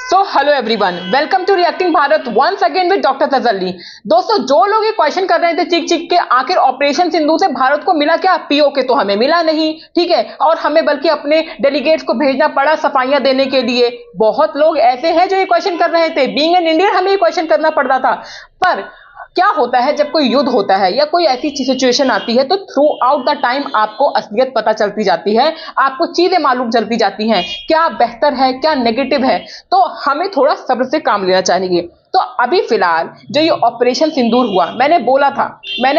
So hello everyone, welcome to reacting Bharat once again with doctor Tajalli. दोस्तों, जो लोग ये क्वेश्चन कर रहे थे चीख चीख के, आखिर ऑपरेशन सिंदूर से भारत को मिला क्या? पीओके तो हमें मिला नहीं, ठीक है, और हमें बल्कि अपने डेलीगेट्स को भेजना पड़ा सफाइयां देने के लिए। बहुत लोग ऐसे हैं जो ये क्वेश्चन कर रहे थे। बीइंग एन इंडियन हमें ये क्वेश्चन करना पड़ता था। पर क्या होता है जब कोई युद्ध होता है या कोई ऐसी सिचुएशन आती है, तो थ्रू आउट द टाइम आपको असलियत पता चलती जाती है, आपको चीजें मालूम चलती जाती हैं, क्या बेहतर है क्या नेगेटिव है। तो हमें थोड़ा सब्र से काम लेना चाहिए। तो अभी फिलहाल जो ये ऑपरेशन सिंदूर हुआ, मैंने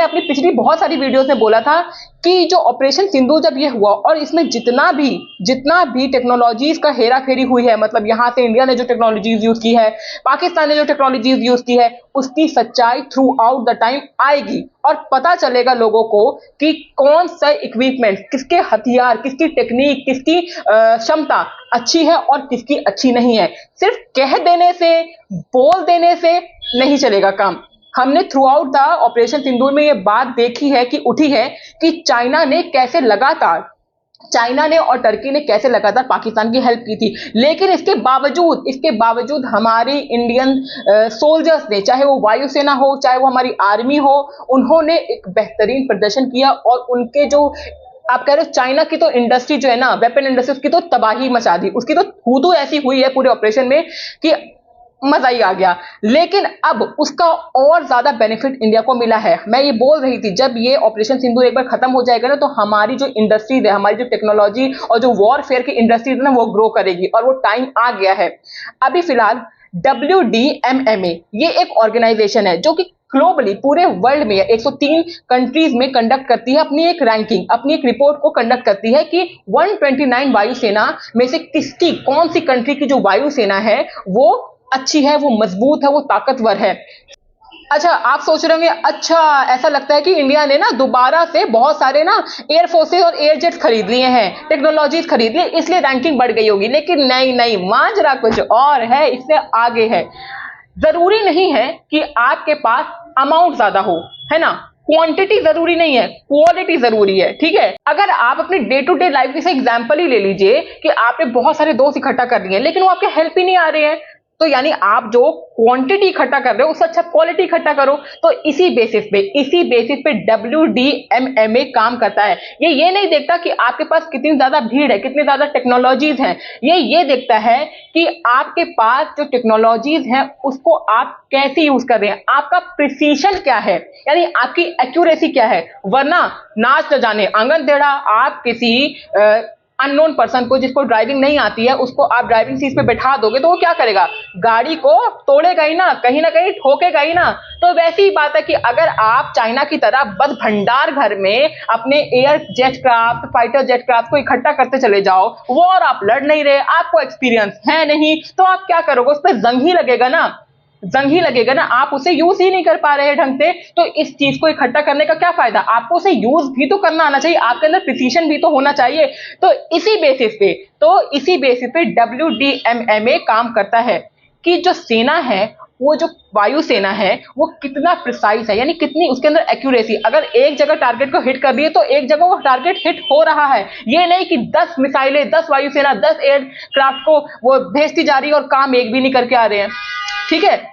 अपनी पिछली बहुत सारी वीडियोस में बोला था कि जो ऑपरेशन सिंदूर जब ये हुआ और इसमें जितना भी टेक्नोलॉजीज का हेरा फेरी हुई है, मतलब यहां से इंडिया ने जो टेक्नोलॉजीज यूज की है, पाकिस्तान ने जो टेक्नोलॉजीज यूज की है, उसकी सच्चाई थ्रू आउट द टाइम आएगी और पता चलेगा लोगों को कि कौन सा इक्विपमेंट, किसके हथियार, किसकी टेक्निक, किसकी क्षमता अच्छी है और किसकी अच्छी नहीं है। सिर्फ कह देने से, बोल देने से नहीं चलेगा काम। हमने थ्रू आउट द ऑपरेशन सिंदूर में ये बात देखी है कि उठी है कि चाइना ने और टर्की ने कैसे लगातार पाकिस्तान की हेल्प की थी। लेकिन इसके बावजूद हमारी इंडियन सोल्जर्स ने, चाहे वो वायुसेना हो, चाहे वो हमारी आर्मी हो, उन्होंने एक बेहतरीन प्रदर्शन किया और उनके जो आप कह रहे हो चाइना की तो इंडस्ट्री जो है ना, वेपन इंडस्ट्री, उसकी तो तबाही मचा दी। उसकी तो थू ऐसी हुई है पूरे ऑपरेशन में कि मजा ही आ गया। लेकिन अब उसका और ज्यादा बेनिफिट इंडिया को मिला है। मैं ये बोल रही थी, जब ये ऑपरेशन सिंदूर एक बार खत्म हो जाएगा ना, तो हमारी जो इंडस्ट्रीज है, हमारी जो टेक्नोलॉजी और जो वॉरफेयर की इंडस्ट्रीज है ना, वो ग्रो करेगी और वो टाइम आ गया है। अभी फिलहाल WDMMA ये एक ऑर्गेनाइजेशन है जो कि ग्लोबली पूरे वर्ल्ड में 103 कंट्रीज में कंडक्ट करती है अपनी एक रैंकिंग, अपनी एक रिपोर्ट को कंडक्ट करती है कि 129 वायुसेना में से कौन सी कंट्री की जो वायुसेना है वो अच्छी है, वो मजबूत है, वो ताकतवर है। अच्छा, आप सोच रहे होंगे, अच्छा ऐसा लगता है कि इंडिया ने ना दोबारा से बहुत सारे ना एयर फोर्सेस और एयर जेट्स खरीद लिए हैं, टेक्नोलॉजीज खरीद ली, इसलिए रैंकिंग बढ़ गई होगी। लेकिन नहीं, माजरा कुछ और है, इससे आगे है। जरूरी नहीं है कि आपके पास अमाउंट ज्यादा हो, है ना, क्वांटिटी जरूरी नहीं है, क्वालिटी जरूरी है, ठीक है। अगर आप अपने डे टू डे लाइफ के एग्जांपल ही ले लीजिए कि आपने बहुत सारे दोस्त इकट्ठा कर लिए लेकिन वो आपके हेल्प ही नहीं आ रहे हैं, तो यानी आप जो क्वांटिटी इकट्ठा कर रहे हो उससे अच्छा क्वालिटी इकट्ठा करो। तो इसी बेसिस पे WDMMA काम करता है। ये नहीं देखता कि आपके पास कितनी ज्यादा भीड़ है, कितनी ज्यादा टेक्नोलॉजीज हैं। ये देखता है कि आपके पास जो टेक्नोलॉजीज हैं उसको आप कैसे यूज कर रहे हैं, आपका प्रिसीशन क्या है, यानी आपकी एक्यूरेसी क्या है। वरना नाच न जाने आंगन टेढ़ा, आप किसी अननोन पर्सन को, जिसको ड्राइविंग नहीं आती है, उसको आप ड्राइविंग सीट पे बैठा दोगे तो वो क्या करेगा? गाड़ी को तोड़ेगा ही ना कहीं ठोकेगा ही ना। तो वैसी ही बात है कि अगर आप चाइना की तरह बस भंडार घर में अपने air jet craft, fighter jet craft को इकट्ठा करते चले जाओ, वो और आप लड़ नहीं रहे, आपको एक्सपीरियंस है नहीं, तो आप क्या करोगे? उस पर जंग ही लगेगा ना, आप उसे यूज ही नहीं कर पा रहे हैं ढंग से। तो इस चीज को इकट्ठा करने का क्या फायदा? आपको उसे यूज भी तो करना आना चाहिए, आपके अंदर प्रिसीशन भी तो होना चाहिए। तो इसी बेसिस पे WDMMA काम करता है कि जो सेना है, वो जो वायुसेना है, वो कितना प्रिसाइज है, यानी कितनी उसके अंदर एक्यूरेसी। अगर एक जगह टारगेट को हिट कर दिए तो एक जगह वो टारगेट हिट हो रहा है। ये नहीं कि 10 मिसाइलें, 10 वायुसेना, 10 एयरक्राफ्ट को वो भेजती जा रही है और काम एक भी नहीं करके आ रहे हैं, ठीक है।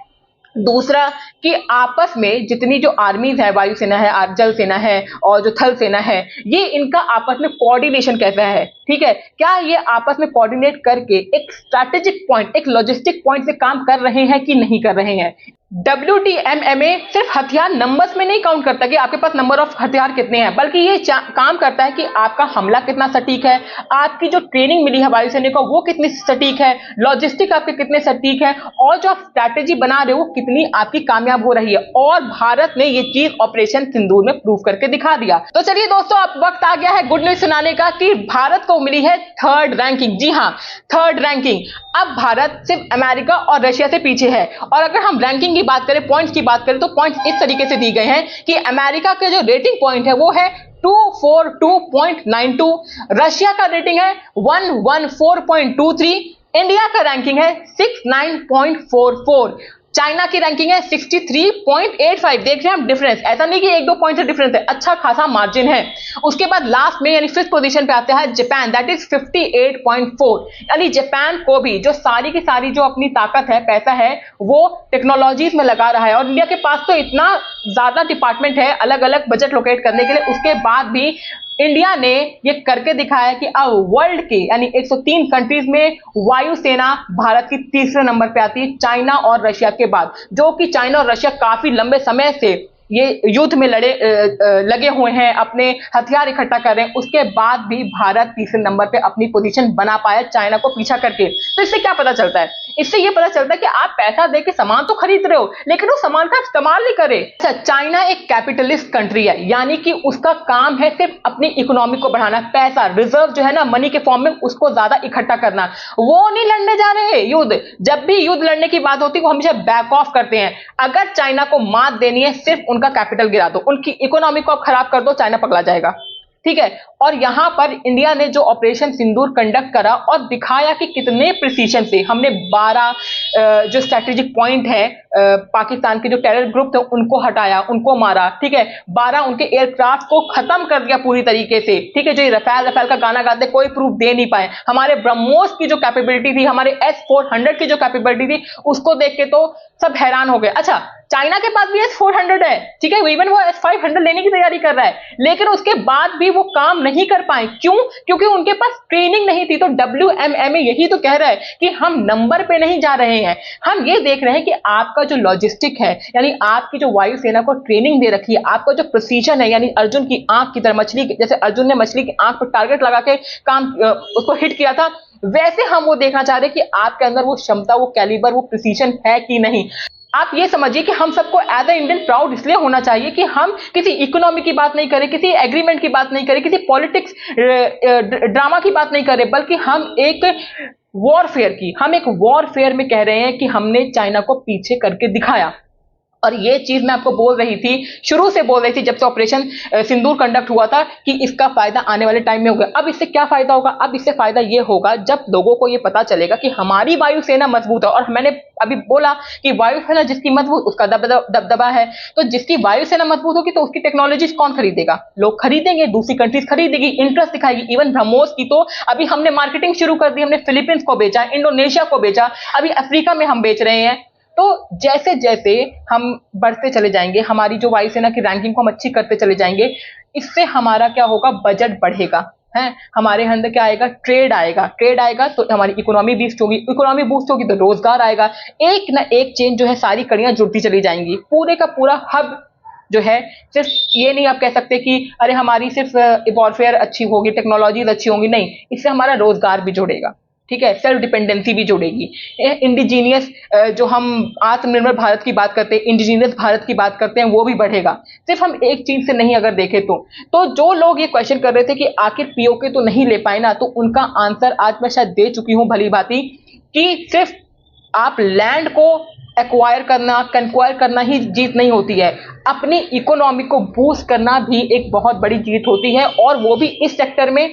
दूसरा कि आपस में जितनी जो आर्मीज है, वायुसेना है, जल सेना है और जो थल सेना है, ये इनका आपस में कोऑर्डिनेशन कैसा है, ठीक है। क्या ये आपस में कोऑर्डिनेट करके एक स्ट्रैटेजिक पॉइंट, एक लॉजिस्टिक पॉइंट से काम कर रहे हैं कि नहीं कर रहे हैं। WDMMA सिर्फ हथियार नंबर्स में नहीं काउंट करता कि आपके पास नंबर ऑफ हथियार कितने हैं, बल्कि ये काम करता है कि आपका हमला कितना सटीक है, आपकी जो ट्रेनिंग मिली है वायुसेना को वो कितनी सटीक है, लॉजिस्टिक आपके कितने सटीक है, और जो आप स्ट्रैटेजी बना रहे हो कितनी आपकी कामयाब हो रही है। और भारत ने ये चीज ऑपरेशन सिंदूर में प्रूव करके दिखा दिया। तो चलिए दोस्तों, अब वक्त आ गया है गुड न्यूज सुनाने का कि भारत को मिली है 3rd रैंकिंग। जी हाँ, 3rd रैंकिंग। अब भारत सिर्फ अमेरिका और रशिया से पीछे है। और अगर हम रैंकिंग की बात करें, पॉइंट्स की बात करें, तो पॉइंट्स इस तरीके से दी गए हैं कि अमेरिका के जो रेटिंग पॉइंट है वो है 242.92, रशिया का रेटिंग है 114.23, इंडिया का रैंकिंग है 69.44। चाइना की रैंकिंग है 63.85। देख रहे हैं हम डिफरेंस, ऐसा नहीं कि एक दो पॉइंट से डिफरेंस है, अच्छा खासा मार्जिन है। उसके बाद लास्ट में यानी फिफ्थ पोजीशन पे आता है जापान, दैट इज 58.4। यानी जापान को भी जो सारी की सारी जो अपनी ताकत है, पैसा है, वो टेक्नोलॉजीज में लगा रहा है। और इंडिया के पास तो इतना ज्यादा डिपार्टमेंट है अलग अलग बजट लोकेट करने के लिए, उसके बाद भी इंडिया ने ये करके दिखाया कि अब वर्ल्ड के यानी 103 कंट्रीज में वायुसेना भारत की तीसरे नंबर पे आती है, चाइना और रशिया के बाद। जो कि चाइना और रशिया काफी लंबे समय से ये युद्ध में लगे हुए हैं, अपने हथियार इकट्ठा कर रहे हैं, उसके बाद भी भारत तीसरे नंबर पे अपनी पोजीशन बना पाया चाइना को पीछा करके। तो इससे क्या पता चलता है? इससे ये पता चलता है कि आप पैसा दे के सामान तो खरीद रहे हो, लेकिन उस सामान का इस्तेमाल नहीं करे। अच्छा, चाइना एक कैपिटलिस्ट कंट्री है, यानी कि उसका काम है सिर्फ अपनी इकोनॉमी को बढ़ाना, पैसा रिजर्व जो है ना मनी के फॉर्म में, उसको ज्यादा इकट्ठा करना। वो नहीं लड़ने जा रहे युद्ध। जब भी युद्ध लड़ने की बात होती है वो हमेशा बैक ऑफ करते हैं। अगर चाइना को मात देनी है, सिर्फ उनका कैपिटल गिरा दो, उनकी इकोनॉमी को आप खराब कर दो, चाइना पगला जाएगा। ठीक है। और यहां पर इंडिया ने जो ऑपरेशन सिंदूर कंडक्ट करा और दिखाया कि कितने प्रिसीजन से हमने 12 जो स्ट्रेटेजिक पॉइंट है पाकिस्तान के जो टेरर ग्रुप थे उनको हटाया, उनको मारा। ठीक है। 12 उनके एयरक्राफ्ट को खत्म कर दिया पूरी तरीके से। ठीक है। जो ये रफाल का गाना गाते कोई प्रूफ दे नहीं पाए। हमारे ब्रह्मोस की जो कैपेबिलिटी थी, हमारे S-400 की जो कैपेबिलिटी थी, उसको देख के तो सब हैरान हो गए। अच्छा, चाइना के पास भी S-400 है। ठीक है। इवन वो S-500 लेने की तैयारी कर रहा है, लेकिन उसके बाद भी वो काम नहीं कर पाए। क्यों? क्योंकि उनके पास ट्रेनिंग नहीं थी। तो WMMA यही तो कह रहा है कि हम नंबर पे नहीं जा रहे हैं, हम ये देख रहे हैं कि आपका जो लॉजिस्टिक है, यानी आपकी जो वायुसेना को ट्रेनिंग दे रखी है, आपका जो प्रिसीजन है, यानी अर्जुन की आंख की तरह, मछली जैसे अर्जुन ने मछली की आंख पर टारगेट लगा के काम उसको हिट किया था, वैसे हम वो देखना चाह रहे हैं कि आपके अंदर वो क्षमता, वो कैलिबर, वो प्रिसीजन है कि नहीं। आप ये समझिए कि हम सबको एज ए इंडियन प्राउड इसलिए होना चाहिए कि हम किसी इकोनॉमी की बात नहीं करें, किसी एग्रीमेंट की बात नहीं करें, किसी पॉलिटिक्स ड्रामा की बात नहीं करें, बल्कि हम एक वॉरफेयर में कह रहे हैं कि हमने चाइना को पीछे करके दिखाया। और ये चीज मैं आपको बोल रही थी, शुरू से बोल रही थी, जब से ऑपरेशन सिंदूर कंडक्ट हुआ था, कि इसका फायदा आने वाले टाइम में होगा। अब इससे क्या फायदा होगा? अब इससे फायदा ये होगा जब लोगों को ये पता चलेगा कि हमारी वायुसेना मजबूत है। और मैंने अभी बोला कि वायुसेना जिसकी मजबूत, उसका दबदबा है। तो जिसकी वायुसेना मजबूत होगी तो उसकी टेक्नोलॉजी कौन खरीदेगा? लोग खरीदेंगे, दूसरी कंट्रीज खरीदेगी, इंटरेस्ट दिखाएगी। इवन ब्रह्मोस की तो अभी हमने मार्केटिंग शुरू कर दी, हमने फिलीपींस को बेचा, इंडोनेशिया को बेचा, अभी अफ्रीका में हम बेच रहे हैं। तो जैसे जैसे हम बढ़ते चले जाएंगे, हमारी जो वायुसेना की रैंकिंग को हम अच्छी करते चले जाएंगे, इससे हमारा क्या होगा? बजट बढ़ेगा है, हमारे अंदर क्या आएगा? ट्रेड आएगा तो हमारी इकोनॉमी बूस्ट होगी तो रोजगार आएगा। एक ना एक चेन जो है, सारी कड़ियां जुड़ती चली जाएंगी। पूरे का पूरा हब जो है, सिर्फ ये नहीं आप कह सकते कि अरे हमारी सिर्फ वॉरफेयर अच्छी होगी, टेक्नोलॉजीज अच्छी होंगी, नहीं, इससे हमारा रोजगार भी जुड़ेगा। ठीक है। सेल्फ डिपेंडेंसी भी जुड़ेगी। इंडिजीनियस जो हम आत्मनिर्भर भारत की बात करते हैं, इंडिजीनियस भारत की बात करते हैं, वो भी बढ़ेगा। सिर्फ हम एक चीज से नहीं अगर देखें तो जो लोग ये क्वेश्चन कर रहे थे कि आखिर पीओके तो नहीं ले पाए ना, तो उनका आंसर आज मैं शायद दे चुकी हूं भली भांति, कि सिर्फ आप लैंड को एक्वायर करना ही जीत नहीं होती है, अपनी इकोनॉमी को बूस्ट करना भी एक बहुत बड़ी जीत होती है, और वो भी इस सेक्टर में।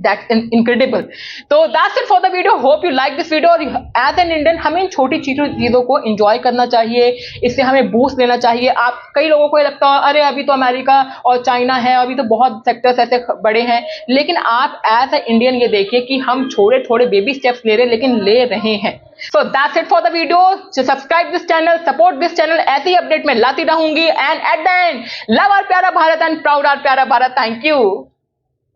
That's incredible. तो that's it for the video. Hope you like this video. और as an Indian हमें इन छोटी चीजों को enjoy करना चाहिए, इससे हमें बूस्ट लेना चाहिए। आप कई लोगों को लगता है अरे अभी तो अमेरिका और चाइना है, अभी तो बहुत सेक्टर्स ऐसे बड़े हैं, लेकिन आप एज ए इंडियन ये देखिए कि हम थोड़े बेबी स्टेप्स ले रहे हैं, लेकिन ले रहे हैं। So that's it for the video. So subscribe this channel, support this channel. ऐसी अपडेट मैं लाती रहूंगी। And at the end, love our प्यारा भारत and proud our प्यारा भारत. Thank you.